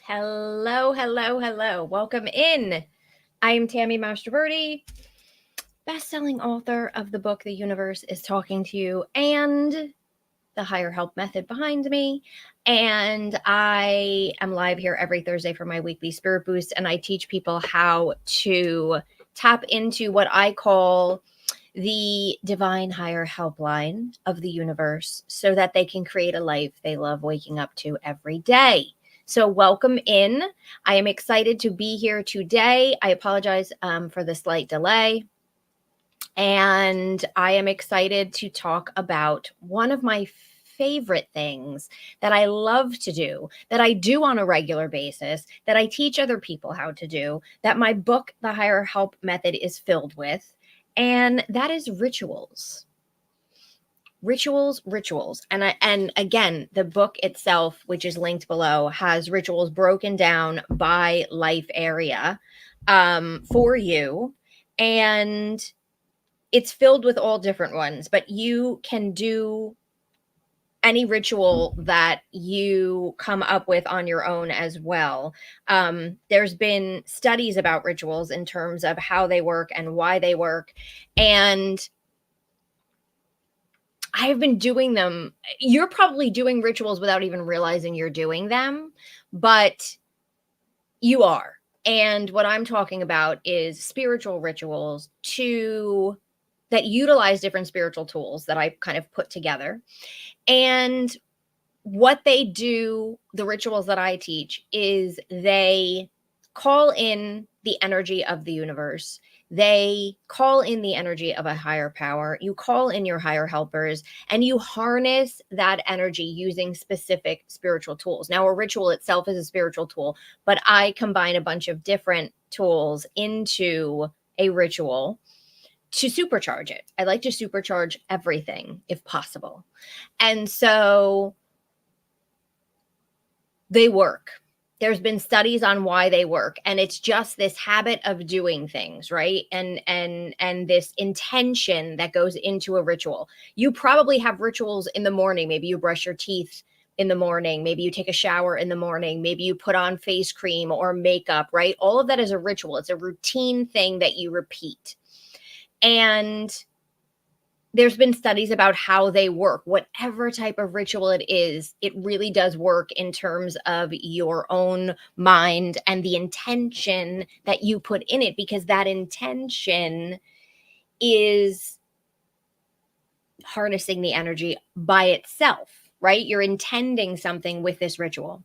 Hello, hello, hello. Welcome in. I am Tammy Mastroberti, best-selling author of the book The Universe is Talking to You and the Higher Help Method behind me. And I am live here every Thursday for my weekly Spirit Boost, and I teach people how to tap into what I call the divine higher helpline of the universe so that they can create a life they love waking up to every day. So welcome in. I am excited to be here today. I apologize for the slight delay. And I am excited to talk about one of my favorite things that I love to do, that I do on a regular basis, that I teach other people how to do, that my book, The Higher Help Method, is filled with, and that is rituals. Rituals. And again, the book itself, which is linked below, has rituals broken down by life area for you. And it's filled with all different ones, but you can do any ritual that you come up with on your own as well. There's been studies about rituals in terms of how they work and why they work. And I've been doing them. You're probably doing rituals without even realizing you're doing them, but you are. And what I'm talking about is spiritual rituals that utilize different spiritual tools that I kind of put together. And what they do, the rituals that I teach, is they call in the energy of the universe. They call in the energy of a higher power. You call in your higher helpers and you harness that energy using specific spiritual tools. Now, a ritual itself is a spiritual tool, but I combine a bunch of different tools into a ritual to supercharge it. I like to supercharge everything if possible. And so they work. There's been studies on why they work, and it's just this habit of doing things, right? And this intention that goes into a ritual. You probably have rituals in the morning. Maybe you brush your teeth in the morning. Maybe you take a shower in the morning. Maybe you put on face cream or makeup, right? All of that is a ritual. It's a routine thing that you repeat. And there's been studies about how they work. Whatever type of ritual it is, it really does work in terms of your own mind and the intention that you put in it, because that intention is harnessing the energy by itself, right? You're intending something with this ritual.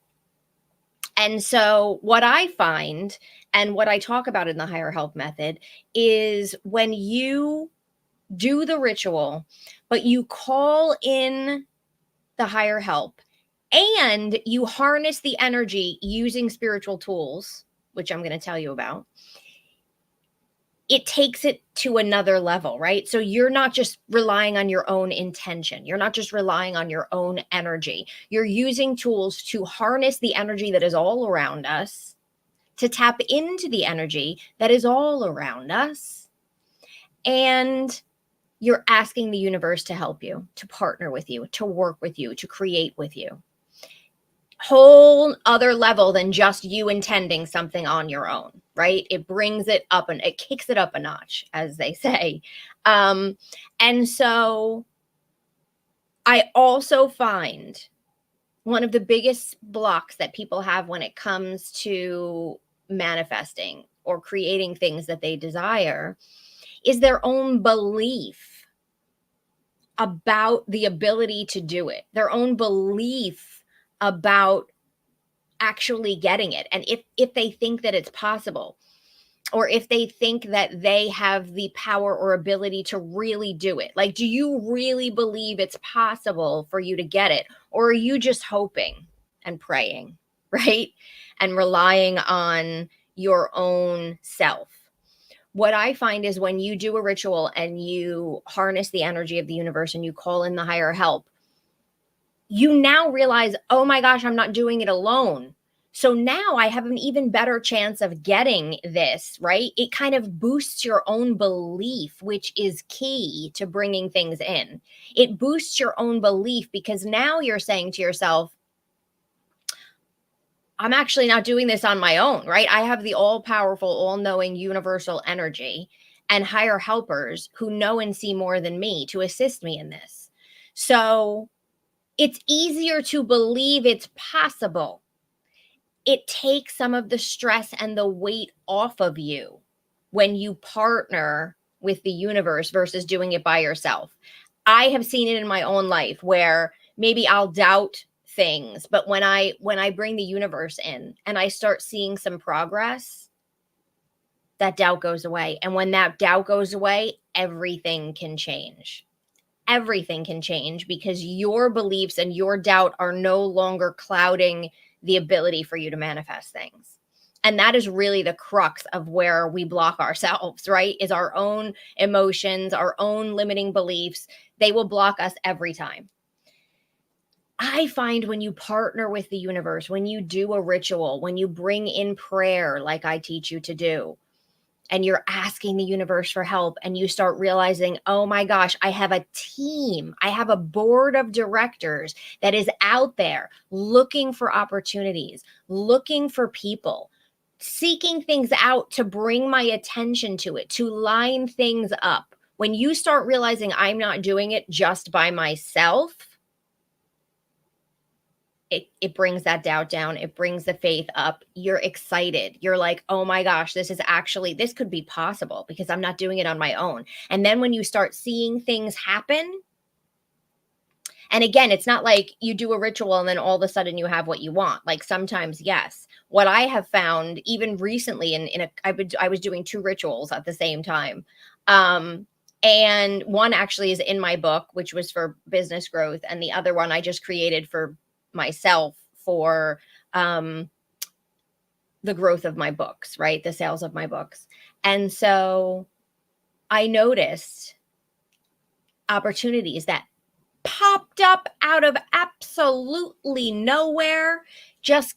And so what I find and what I talk about in the Higher Help Method is when you do the ritual, but you call in the higher help and you harness the energy using spiritual tools, which I'm going to tell you about, it takes it to another level, right? So you're not just relying on your own intention. You're not just relying on your own energy. You're using tools to harness the energy that is all around us, to tap into the energy that is all around us. And you're asking the universe to help you, to partner with you, to work with you, to create with you. Whole other level than just you intending something on your own, right? It brings it up and it kicks it up a notch, as they say. And so I also find one of the biggest blocks that people have when it comes to manifesting or creating things that they desire is their own belief about the ability to do it, their own belief about actually getting it. And if they think that it's possible, or if they think that they have the power or ability to really do it. Like, do you really believe it's possible for you to get it? Or are you just hoping and praying, right? And relying on your own self? What I find is when you do a ritual and you harness the energy of the universe and you call in the higher help, you now realize, oh my gosh, I'm not doing it alone. So now I have an even better chance of getting this, right? It kind of boosts your own belief, which is key to bringing things in. It boosts your own belief because now you're saying to yourself, I'm actually not doing this on my own, right? I have the all powerful, all knowing universal energy and higher helpers who know and see more than me to assist me in this. So it's easier to believe it's possible. It takes some of the stress and the weight off of you when you partner with the universe versus doing it by yourself. I have seen it in my own life where maybe I'll doubt things, but when I bring the universe in and I start seeing some progress, that doubt goes away. And when that doubt goes away, everything can change. Everything can change because your beliefs and your doubt are no longer clouding the ability for you to manifest things. And that is really the crux of where we block ourselves, right? Is our own emotions, our own limiting beliefs. They will block us every time. I find when you partner with the universe, when you do a ritual, when you bring in prayer, like I teach you to do, and you're asking the universe for help, and you start realizing, oh my gosh, I have a team. I have a board of directors that is out there looking for opportunities, looking for people, seeking things out to bring my attention to it, to line things up. When you start realizing I'm not doing it just by myself, it brings that doubt down. It brings the faith up. You're excited. You're like, oh my gosh, this could be possible because I'm not doing it on my own. And then when you start seeing things happen, and again, it's not like you do a ritual and then all of a sudden you have what you want. Like sometimes, yes. What I have found, even recently, I was doing 2 rituals at the same time. And one actually is in my book, which was for business growth, and the other one I just created for myself for the growth of my books, right? The sales of my books. And so I noticed opportunities that popped up out of absolutely nowhere, just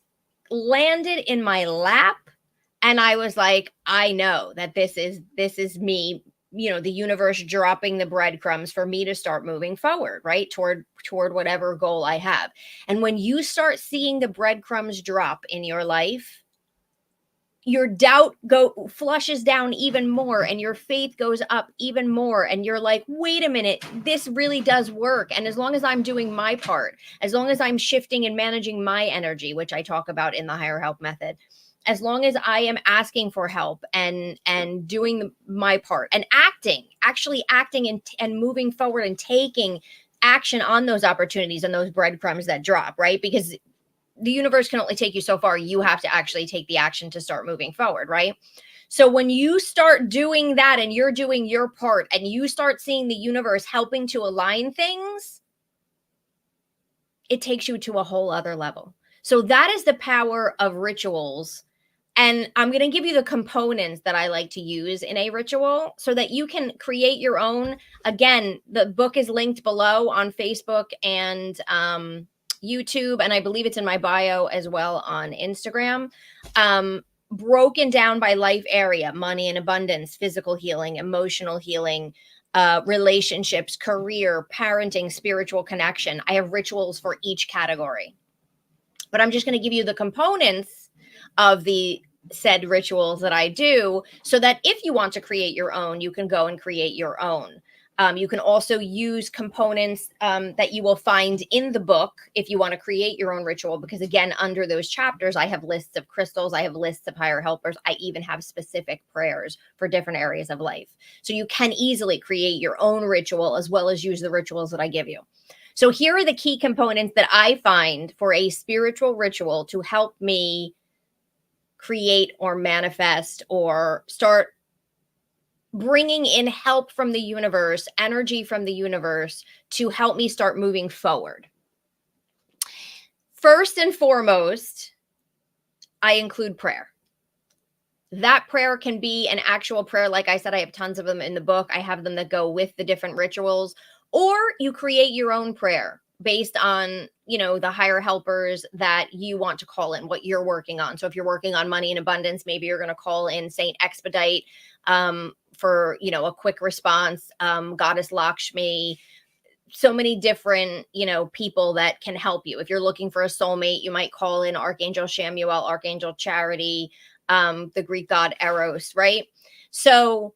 landed in my lap. And I was like, I know that this is me, the universe dropping the breadcrumbs for me to start moving forward, right? Toward whatever goal I have. And when you start seeing the breadcrumbs drop in your life, your doubt flushes down even more and your faith goes up even more, and you're like, wait a minute, this really does work. And as long as I'm doing my part, as long as I'm shifting and managing my energy, which I talk about in the higher help method, as long as I am asking for help and doing my part and actually acting and moving forward and taking action on those opportunities and those breadcrumbs that drop, right? Because the universe can only take you so far. You have to actually take the action to start moving forward, right? So when you start doing that and you're doing your part and you start seeing the universe helping to align things, it takes you to a whole other level. So that is the power of rituals. And I'm going to give you the components that I like to use in a ritual so that you can create your own. Again, the book is linked below on Facebook and YouTube, and I believe it's in my bio as well on Instagram. Broken down by life area: money and abundance, physical healing, emotional healing, relationships, career, parenting, spiritual connection. I have rituals for each category, but I'm just going to give you the components of the said rituals that I do so that if you want to create your own, you can go and create your own. You can also use components that you will find in the book if you want to create your own ritual, because again, under those chapters, I have lists of crystals, I have lists of higher helpers, I even have specific prayers for different areas of life. So you can easily create your own ritual as well as use the rituals that I give you. So here are the key components that I find for a spiritual ritual to help me create or manifest or start bringing in help from the universe, energy from the universe to help me start moving forward. First and foremost, I include prayer. That prayer can be an actual prayer. Like I said, I have tons of them in the book. I have them that go with the different rituals, or you create your own prayer based on, the higher helpers that you want to call in, what you're working on. So if you're working on money and abundance, maybe you're going to call in Saint Expedite for, a quick response, Goddess Lakshmi, so many different, people that can help you. If you're looking for a soulmate, you might call in Archangel Shamuel, Archangel Charity, the Greek god Eros, right? So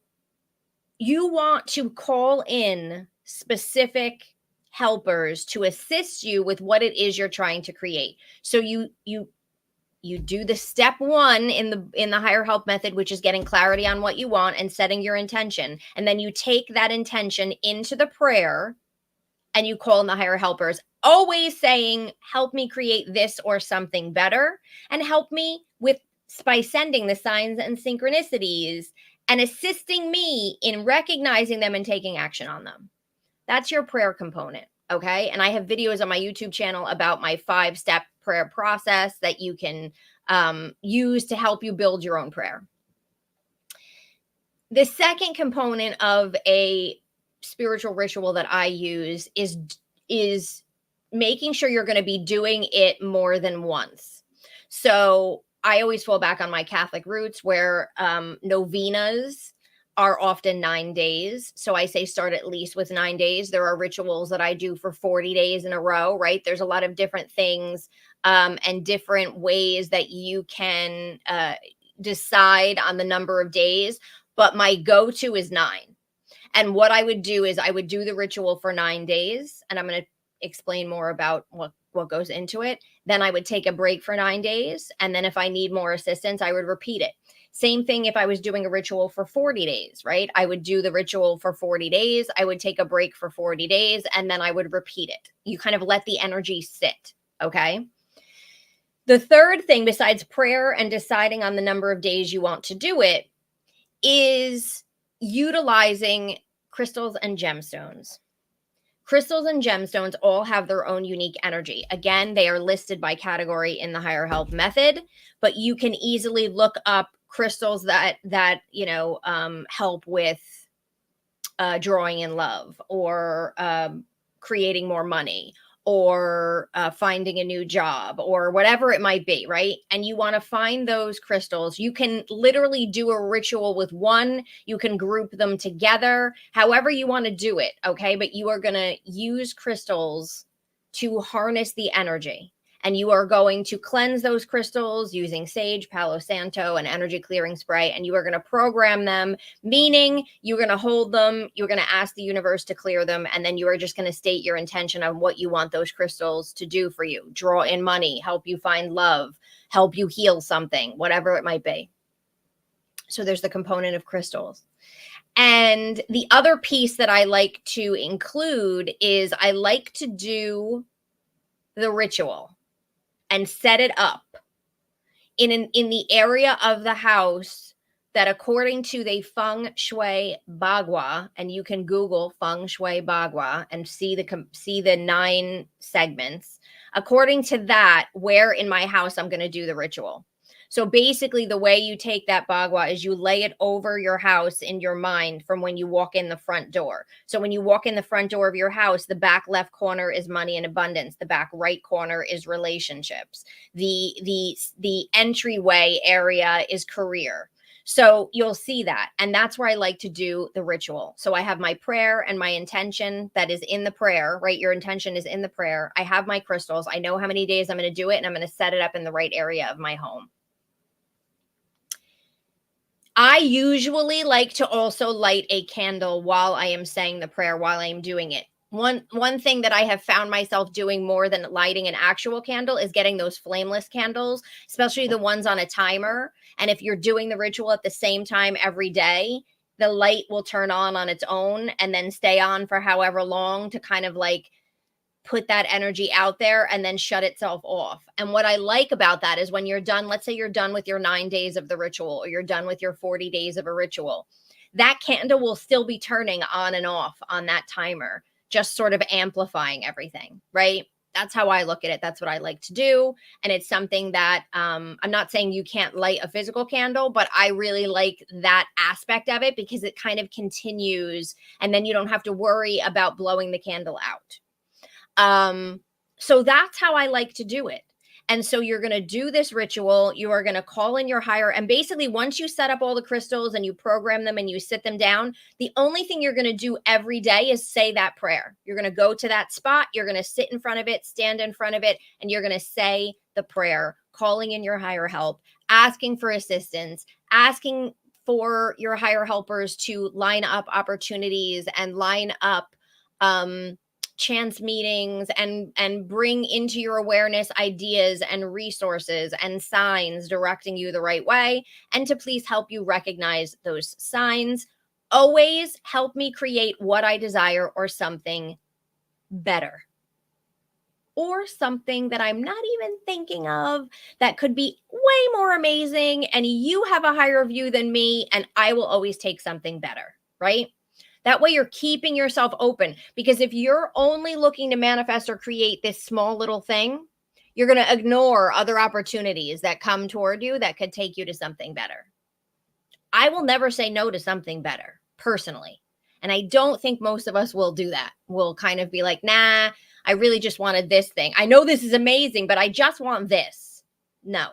you want to call in specific helpers to assist you with what it is you're trying to create. So you do the step one in the higher help method, which is getting clarity on what you want and setting your intention. And then you take that intention into the prayer and you call in the higher helpers, always saying, help me create this or something better, and help me with by sending the signs and synchronicities and assisting me in recognizing them and taking action on them. That's your prayer component. Okay. And I have videos on my YouTube channel about my 5-step prayer process that you can use to help you build your own prayer. The second component of a spiritual ritual that I use is making sure you're going to be doing it more than once. So I always fall back on my Catholic roots where novenas are often 9 days. So I say start at least with 9 days. There are rituals that I do for 40 days in a row, right? There's a lot of different things and different ways that you can decide on the number of days. But my go-to is 9. And what I would do is I would do the ritual for 9 days. And I'm going to explain more about what goes into it. Then I would take a break for 9 days. And then if I need more assistance, I would repeat it. Same thing if I was doing a ritual for 40 days, right? I would do the ritual for 40 days. I would take a break for 40 days, and then I would repeat it. You kind of let the energy sit, okay? The third thing, besides prayer and deciding on the number of days you want to do it, is utilizing crystals and gemstones. Crystals and gemstones all have their own unique energy. Again, they are listed by category in the higher help method, but you can easily look up crystals that help with drawing in love or creating more money or finding a new job or whatever it might be, right? And you want to find those crystals. You can literally do a ritual with one. You can group them together, however you want to do it, okay? But you are going to use crystals to harness the energy. And you are going to cleanse those crystals using sage, Palo Santo, and energy clearing spray. And you are going to program them, meaning you're going to hold them. You're going to ask the universe to clear them. And then you are just going to state your intention on what you want those crystals to do for you. Draw in money, help you find love, help you heal something, whatever it might be. So there's the component of crystals. And the other piece that I like to include is I like to do the ritual and set it up in the area of the house that, according to the Feng Shui Bagua, and you can Google Feng Shui Bagua and see the 9 segments. According to that, where in my house I'm going to do the ritual. So basically, the way you take that bagua is you lay it over your house in your mind from when you walk in the front door. So when you walk in the front door of your house, the back left corner is money and abundance. The back right corner is relationships. The entryway area is career. So you'll see that. And that's where I like to do the ritual. So I have my prayer and my intention that is in the prayer, right? Your intention is in the prayer. I have my crystals. I know how many days I'm going to do it, and I'm going to set it up in the right area of my home. I usually like to also light a candle while I am saying the prayer, while I am doing it. One thing that I have found myself doing more than lighting an actual candle is getting those flameless candles, especially the ones on a timer. And if you're doing the ritual at the same time every day, the light will turn on its own and then stay on for however long to kind of like put that energy out there and then shut itself off. And what I like about that is when you're done, let's say you're done with your 9 days of the ritual, or you're done with your 40 days of a ritual, that candle will still be turning on and off on that timer, just sort of amplifying everything, right? That's how I look at it. That's what I like to do. And it's something that I'm not saying you can't light a physical candle, but I really like that aspect of it because it kind of continues, and then you don't have to worry about blowing the candle out. So that's how I like to do it. And so you're going to do this ritual. You are going to call in your higher. And basically, once you set up all the crystals and you program them and you sit them down, the only thing you're going to do every day is say that prayer. You're going to go to that spot. You're going to sit in front of it, stand in front of it, and you're going to say the prayer, calling in your higher help, asking for assistance, asking for your higher helpers to line up opportunities and line up chance meetings and bring into your awareness ideas and resources and signs directing you the right way, and to please help you recognize those signs. Always help me create what I desire or something better, or something that I'm not even thinking of that could be way more amazing, and you have a higher view than me, and I will always take something better, right? That way you're keeping yourself open, because if you're only looking to manifest or create this small little thing, you're going to ignore other opportunities that come toward you that could take you to something better. I will never say no to something better, personally. And I don't think most of us will do that. We'll kind of be like, nah, I really just wanted this thing. I know this is amazing, but I just want this. No.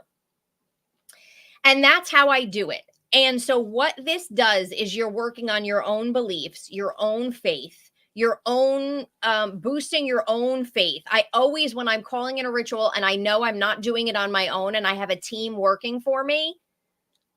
And that's how I do it. And so what this does is you're working on your own beliefs, your own faith, your own boosting your own faith. I always, when I'm calling in a ritual and I know I'm not doing it on my own and I have a team working for me,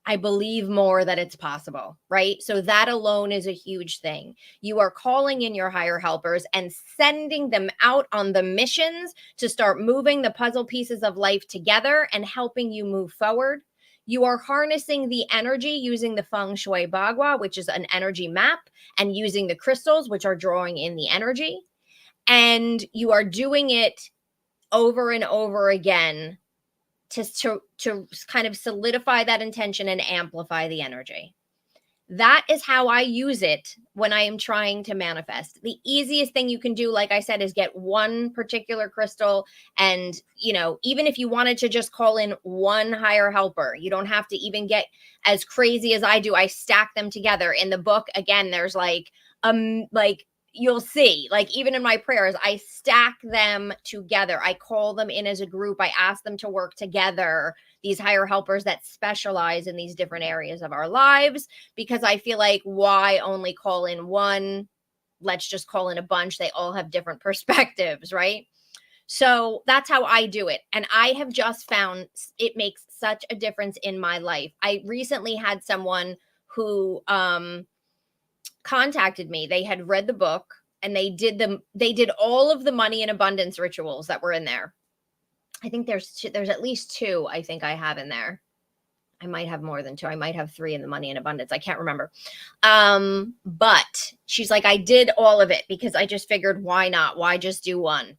I believe more that it's possible, right? So that alone is a huge thing. You are calling in your higher helpers and sending them out on the missions to start moving the puzzle pieces of life together and helping you move forward. You are harnessing the energy using the Feng Shui Bagua, which is an energy map, and using the crystals, which are drawing in the energy. And you are doing it over and over again to kind of solidify that intention and amplify the energy. That is how I use it when I am trying to manifest. The easiest thing you can do, like I said, is get one particular crystal. And, even if you wanted to just call in one higher helper, you don't have to even get as crazy as I do. I stack them together. In the book, again, there's like you'll see, like even in my prayers, I stack them together. I call them in as a group. I ask them to work together, these higher helpers that specialize in these different areas of our lives, because I feel like, why only call in one? Let's just call in a bunch. They all have different perspectives, right? So that's how I do it. And I have just found it makes such a difference in my life. I recently had someone who contacted me. They had read the book and they did all of the money and abundance rituals that were in there. I think there's at least 2 I think I have in there. I might have more than 2. I might have 3 in the money and abundance. I can't remember. But she's like, I did all of it because I just figured, why not? Why just do one?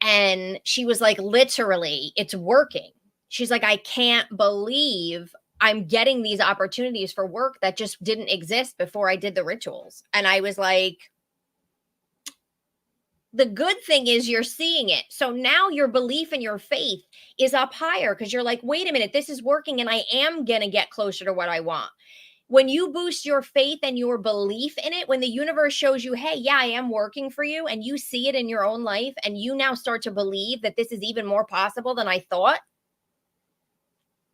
And she was like, literally, it's working. She's like, I can't believe I'm getting these opportunities for work that just didn't exist before I did the rituals. And I was like, the good thing is you're seeing it. So now your belief and your faith is up higher, because you're like, wait a minute, this is working and I am going to get closer to what I want. When you boost your faith and your belief in it, when the universe shows you, hey, yeah, I am working for you, and you see it in your own life, and you now start to believe that this is even more possible than I thought,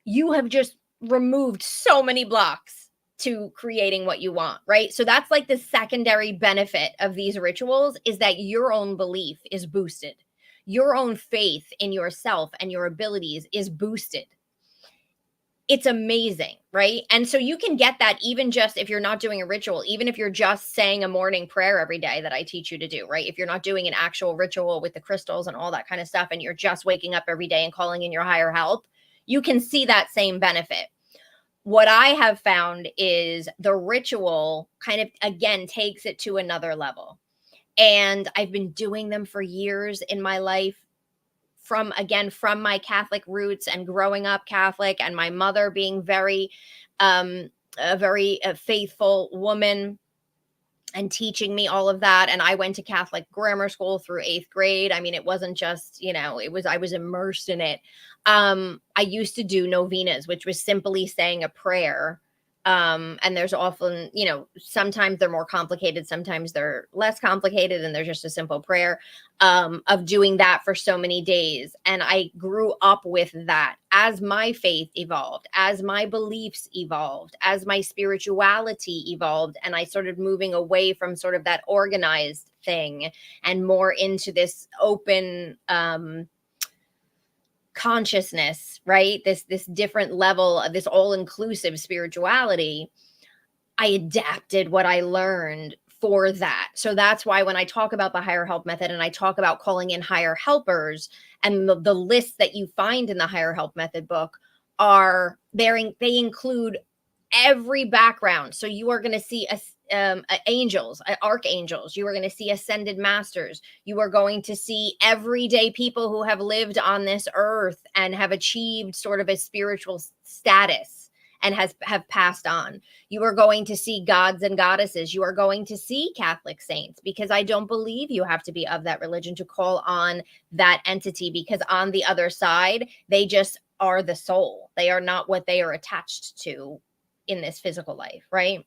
you have just removed so many blocks to creating what you want, right? So that's like the secondary benefit of these rituals, is that your own belief is boosted. Your own faith in yourself and your abilities is boosted. It's amazing, right? And so you can get that even just if you're not doing a ritual, even if you're just saying a morning prayer every day that I teach you to do, right? If you're not doing an actual ritual with the crystals and all that kind of stuff, and you're just waking up every day and calling in your higher help, you can see that same benefit. What I have found is the ritual kind of, again, takes it to another level. And I've been doing them for years in my life, from my Catholic roots and growing up Catholic, and my mother being a very faithful woman and teaching me all of that. And I went to Catholic grammar school through 8th grade. I mean, it wasn't just, I was immersed in it. I used to do novenas, which was simply saying a prayer And there's often, sometimes they're more complicated, sometimes they're less complicated, and there's just a simple prayer of doing that for so many days. And I grew up with that as my faith evolved, as my beliefs evolved, as my spirituality evolved. And I started moving away from sort of that organized thing and more into this open, consciousness, right? This different level of this all-inclusive spirituality. I adapted what I learned for that. So that's why when I talk about the higher help method and I talk about calling in higher helpers, and the lists that you find in the higher help method book are there, they include every background. So you are going to see angels, archangels. You are going to see ascended masters. You are going to see everyday people who have lived on this earth and have achieved sort of a spiritual status and have passed on. You are going to see gods and goddesses. You are going to see Catholic saints, because I don't believe you have to be of that religion to call on that entity, because on the other side, they just are the soul. They are not what they are attached to in this physical life, right?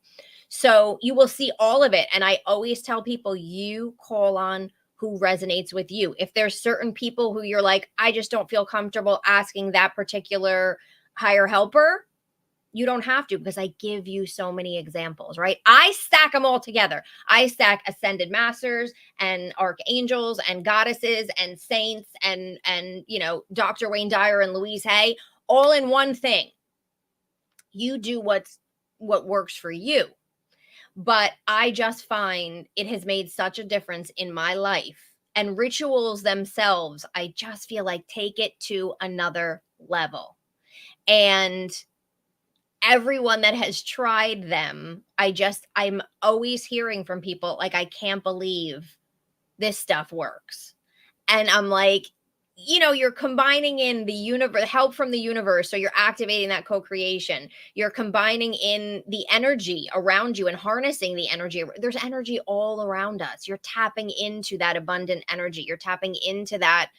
So you will see all of it. And I always tell people, you call on who resonates with you. If there's certain people who you're like, I just don't feel comfortable asking that particular higher helper, you don't have to, because I give you so many examples, right? I stack them all together. I stack ascended masters and archangels and goddesses and saints and Dr. Wayne Dyer and Louise Hay all in one thing. You do what works for you. But I just find it has made such a difference in my life, and rituals themselves, I just feel like take it to another level. And everyone that has tried them, I'm always hearing from people like, I can't believe this stuff works. And I'm like, you're combining in the universe, help from the universe. So you're activating that co-creation. You're combining in the energy around you and harnessing the energy. There's energy all around us. You're tapping into that abundant energy. You're tapping into that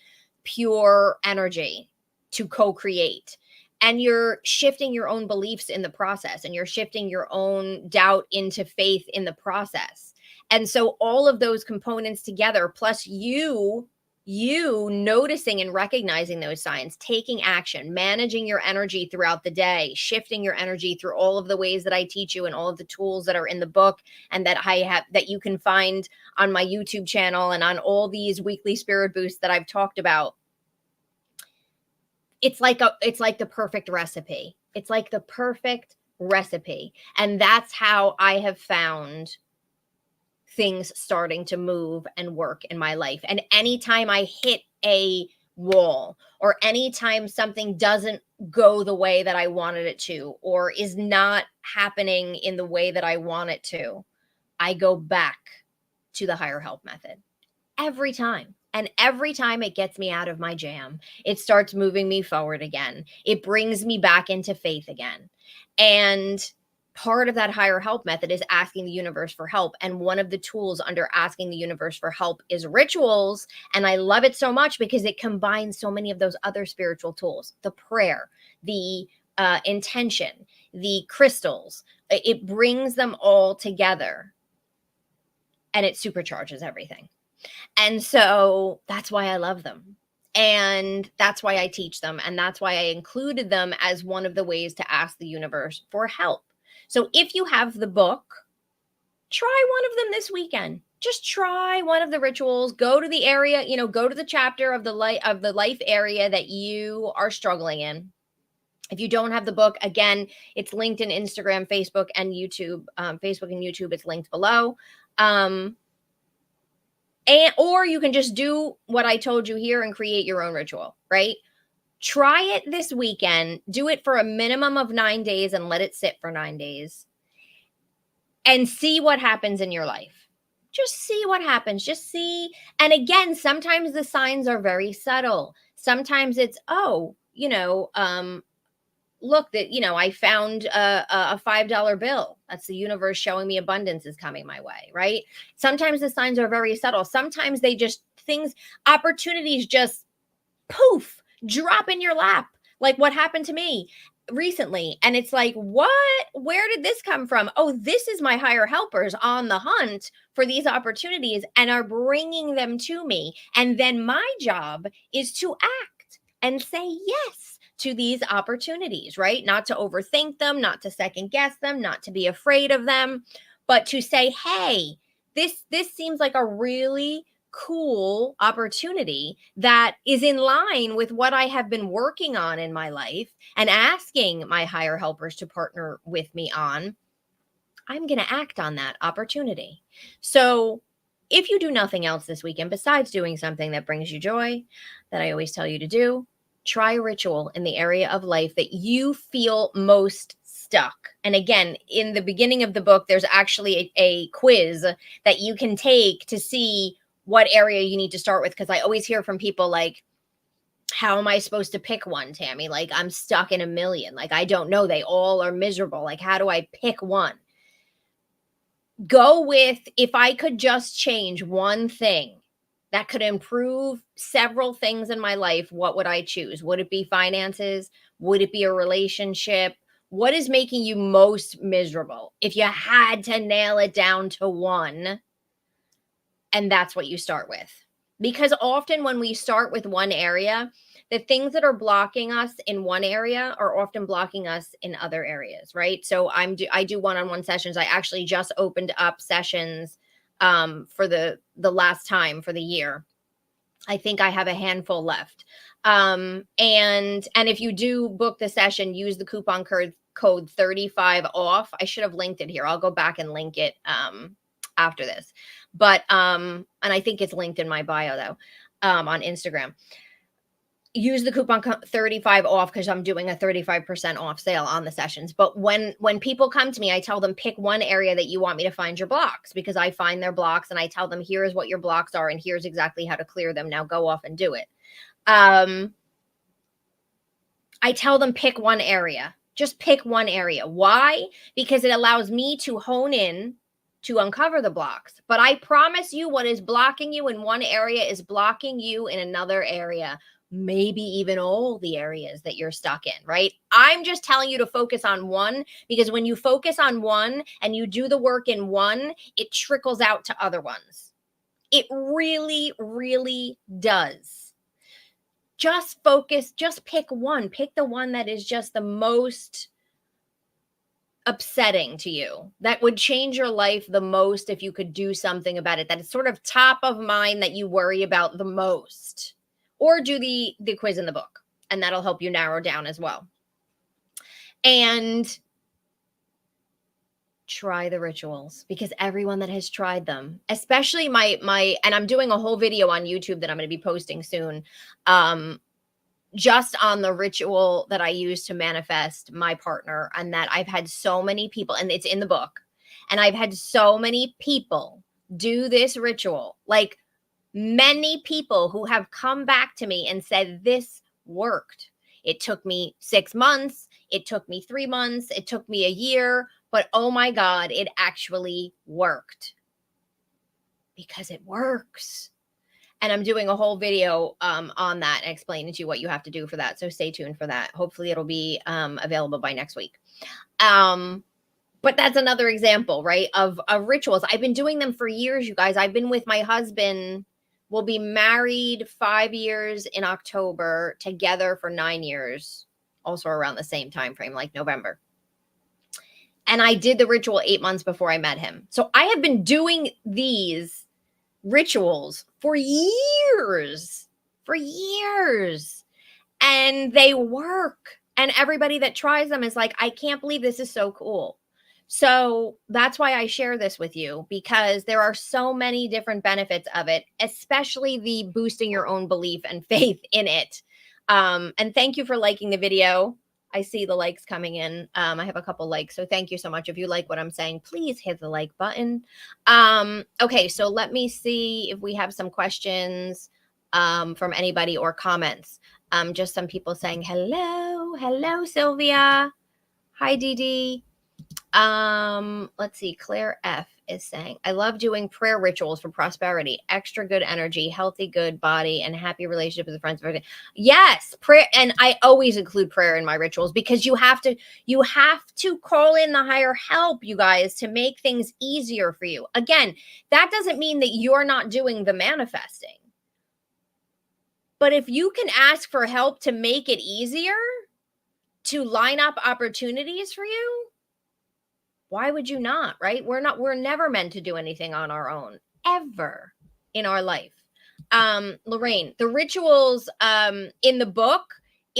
pure energy to co-create. And you're shifting your own beliefs in the process, and you're shifting your own doubt into faith in the process. And so all of those components together, plus you noticing and recognizing those signs, taking action, managing your energy throughout the day, shifting your energy through all of the ways that I teach you and all of the tools that are in the book and that you can find on my YouTube channel and on all these weekly spirit boosts that I've talked about. It's like the perfect recipe. It's like the perfect recipe. And that's how I have found things starting to move and work in my life. And anytime I hit a wall, or anytime something doesn't go the way that I wanted it to, or is not happening in the way that I want it to, I go back to the higher help method every time. And every time it gets me out of my jam, it starts moving me forward again. It brings me back into faith again. And part of that higher help method is asking the universe for help. And one of the tools under asking the universe for help is rituals. And I love it so much because it combines so many of those other spiritual tools: the prayer, the intention, the crystals. It brings them all together, and it supercharges everything. And so that's why I love them. And that's why I teach them. And that's why I included them as one of the ways to ask the universe for help. So if you have the book, try one of them this weekend. Just try one of the rituals. Go to the area, go to the chapter of the life area that you are struggling in. If you don't have the book, again, it's linked in Instagram, Facebook, and YouTube. Facebook and YouTube, it's linked below. Or you can just do what I told you here and create your own ritual, right? Try it this weekend. Do it for a minimum of 9 days and let it sit for 9 days. And see what happens in your life. Just see what happens. Just see. And again, sometimes the signs are very subtle. Sometimes it's, look, that I found a $5 bill. That's the universe showing me abundance is coming my way, right? Sometimes the signs are very subtle. Sometimes opportunities just poof, drop in your lap, like what happened to me. recently, and it's like, what? Where did this come from? Oh, this is my higher helpers on the hunt for these opportunities and are bringing them to me. And then my job is to act and say yes to these opportunities, right? Not to overthink them, not to second guess them, not to be afraid of them, but to say, hey, this seems like a really cool opportunity that is in line with what I have been working on in my life and asking my higher helpers to partner with me on. I'm going to act on that opportunity. So, if you do nothing else this weekend besides doing something that brings you joy, that I always tell you to do, try a ritual in the area of life that you feel most stuck. And again, in the beginning of the book, there's actually a quiz that you can take to see what area you need to start with. Because I always hear from people like, how am I supposed to pick one, Tammy? Like, I'm stuck in a million. Like, I don't know. They all are miserable. Like, how do I pick one? Go with, if I could just change one thing that could improve several things in my life, what would I choose? Would it be finances? Would it be a relationship? What is making you most miserable? If you had to nail it down to one, and that's what you start with. Because often when we start with one area, the things that are blocking us in one area are often blocking us in other areas, right? So I do one-on-one sessions. I actually just opened up sessions for the last time for the year. I think I have a handful left. And if you do book the session, use the coupon code 35 off. I should have linked it here. I'll go back and link it after this. But and I think it's linked in my bio though, on Instagram. Use the coupon 35 off because I'm doing a 35% off sale on the sessions. But when people come to me, I tell them pick one area that you want me to find your blocks, because I find their blocks and I tell them here's what your blocks are and here's exactly how to clear them. Now go off and do it. I tell them pick one area. Just pick one area. Why? Because it allows me to hone in to uncover the blocks. But I promise you, what is blocking you in one area is blocking you in another area. Maybe even all the areas that you're stuck in, right? I'm just telling you to focus on one, because when you focus on one and you do the work in one, it trickles out to other ones. It really, really does. Just focus, just pick one. Pick the one that is just the most upsetting to you, that would change your life the most if you could do something about it, that is sort of top of mind, that you worry about the most. Or do the quiz in the book, and that'll help you narrow down as well. And try the rituals, because everyone that has tried them, especially my and I'm doing a whole video on YouTube that I'm going to be posting soon, just on the ritual that I use to manifest my partner, and that I've had so many people, and it's in the book, and I've had so many people do this ritual, like many people who have come back to me and said, this worked. It took me 6 months. It took me 3 months. It took me a year. But oh my God, it actually worked. Because it works. And I'm doing a whole video on that and explaining to you what you have to do for that. So stay tuned for that. Hopefully it'll be available by next week. But that's another example, right, of rituals. I've been doing them for years, you guys. I've been with my husband. We'll be married 5 years in October, together for 9 years, also around the same time frame, like November. And I did the ritual 8 months before I met him. So I have been doing these rituals for years, and they work. And everybody that tries them is like, I can't believe this is so cool. So that's why I share this with you, because there are so many different benefits of it, especially the boosting your own belief and faith in it. And thank you for liking the video. I see the likes coming in. I have a couple likes, so thank you so much. If you like what I'm saying, please hit the like button. Okay, so let me see if we have some questions from anybody or comments. Just some people saying hello, Sylvia. Hi, Dee Dee. Let's see. Claire F is saying, I love doing prayer rituals for prosperity, extra good energy, healthy, good body, and happy relationship with friends. Yes, prayer. And I always include prayer in my rituals because you have to call in the higher help, you guys, to make things easier for you. Again, that doesn't mean that you're not doing the manifesting. But if you can ask for help to make it easier, to line up opportunities for you, why would you not, right? We're never meant to do anything on our own, ever in our life. Lorraine, the rituals in the book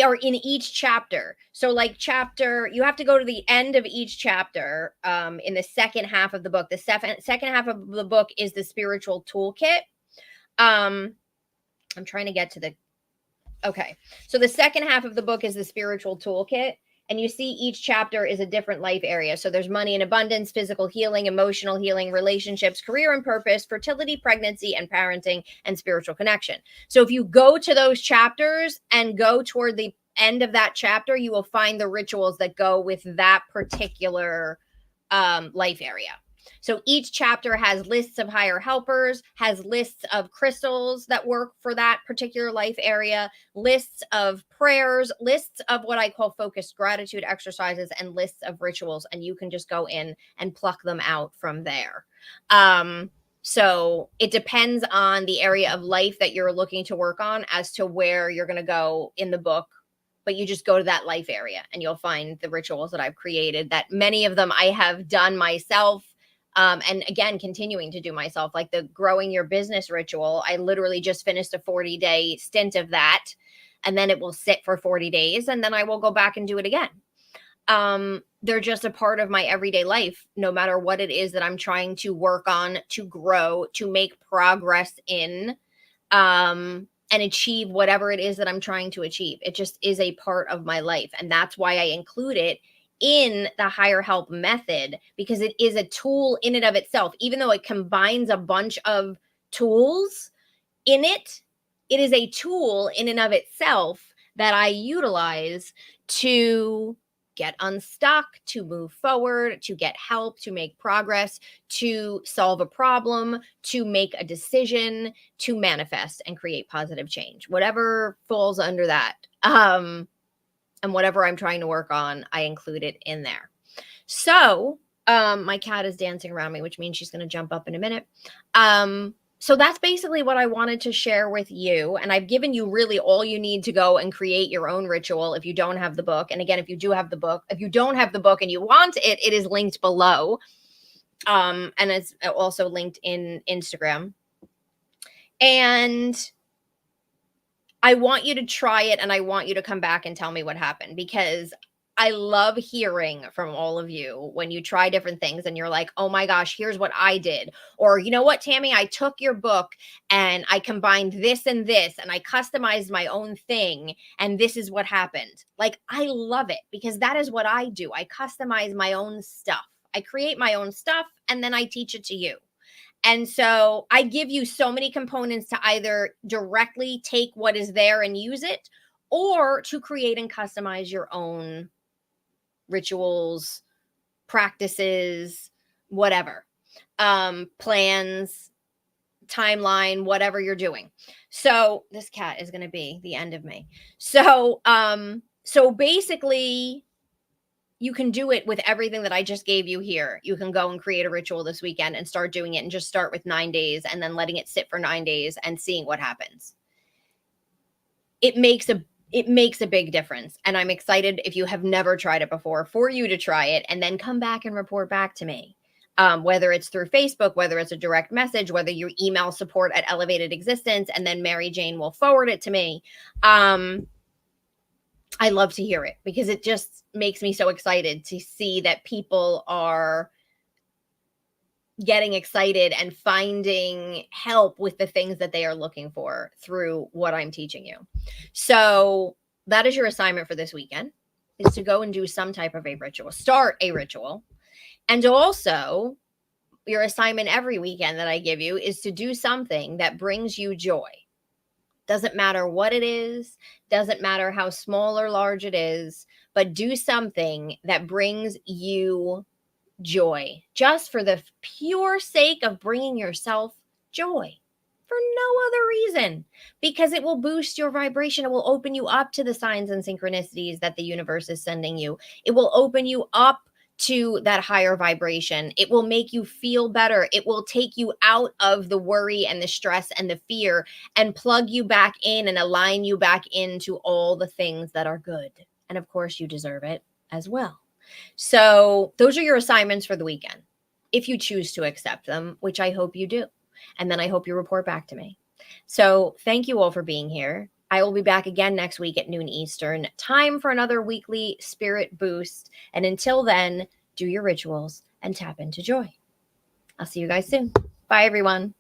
are in each chapter. So like you have to go to the end of each chapter in the second half of the book. The second half of the book is the spiritual toolkit. I'm trying to get to okay. So the second half of the book is the spiritual toolkit. And you see each chapter is a different life area. So there's money and abundance, physical healing, emotional healing, relationships, career and purpose, fertility, pregnancy, and parenting, and spiritual connection. So if you go to those chapters and go toward the end of that chapter, you will find the rituals that go with that particular life area. So each chapter has lists of higher helpers, has lists of crystals that work for that particular life area, lists of prayers, lists of what I call focused gratitude exercises, and lists of rituals. And you can just go in and pluck them out from there. So it depends on the area of life that you're looking to work on as to where you're going to go in the book. But you just go to that life area and you'll find the rituals that I've created, that many of them I have done myself. And again, continuing to do myself, like the growing your business ritual. I literally just finished a 40-day stint of that, and then it will sit for 40 days, and then I will go back and do it again. They're just a part of my everyday life, no matter what it is that I'm trying to work on, to grow, to make progress in, and achieve whatever it is that I'm trying to achieve. It just is a part of my life. And that's why I include it in the higher help method, because it is a tool in and of itself. Even though it combines a bunch of tools in it, it is a tool in and of itself that I utilize to get unstuck, to move forward, to get help, to make progress, to solve a problem, to make a decision, to manifest and create positive change, whatever falls under that. And whatever I'm trying to work on, I include it in there. So my cat is dancing around me, which means she's going to jump up in a minute. So that's basically what I wanted to share with you. And I've given you really all you need to go and create your own ritual if you don't have the book. And again, if you do have the book, if you don't have the book and you want it, it is linked below. And it's also linked in Instagram. And I want you to try it, and I want you to come back and tell me what happened, because I love hearing from all of you when you try different things and you're like, oh my gosh, here's what I did. Or, you know what, Tammy, I took your book and I combined this and I customized my own thing, and this is what happened. Like, I love it, because that is what I do. I customize my own stuff. I create my own stuff, and then I teach it to you. And so I give you so many components to either directly take what is there and use it, or to create and customize your own rituals, practices, whatever, plans, timeline, whatever you're doing. So this cat is going to be the end of me. So basically, you can do it with everything that I just gave you here. You can go and create a ritual this weekend and start doing it, and just start with 9 days and then letting it sit for 9 days and seeing what happens. It makes a big difference. And I'm excited, if you have never tried it before, for you to try it and then come back and report back to me. Whether it's through Facebook, whether it's a direct message, whether you email support at Elevated Existence, and then Mary Jane will forward it to me. I love to hear it, because it just makes me so excited to see that people are getting excited and finding help with the things that they are looking for through what I'm teaching you. So that is your assignment for this weekend, is to go and do some type of a ritual, start a ritual. And also, your assignment every weekend that I give you is to do something that brings you joy. Doesn't matter what it is, doesn't matter how small or large it is, but do something that brings you joy, just for the pure sake of bringing yourself joy, for no other reason, because it will boost your vibration. It will open you up to the signs and synchronicities that the universe is sending you. It will open you up to that higher vibration. It will make you feel better. It will take you out of the worry and the stress and the fear and plug you back in and align you back into all the things that are good. And of course, you deserve it as well. So, those are your assignments for the weekend, if you choose to accept them, which I hope you do. And then I hope you report back to me. So, thank you all for being here. I will be back again next week at noon Eastern. Time for another weekly spirit boost. And until then, do your rituals and tap into joy. I'll see you guys soon. Bye, everyone.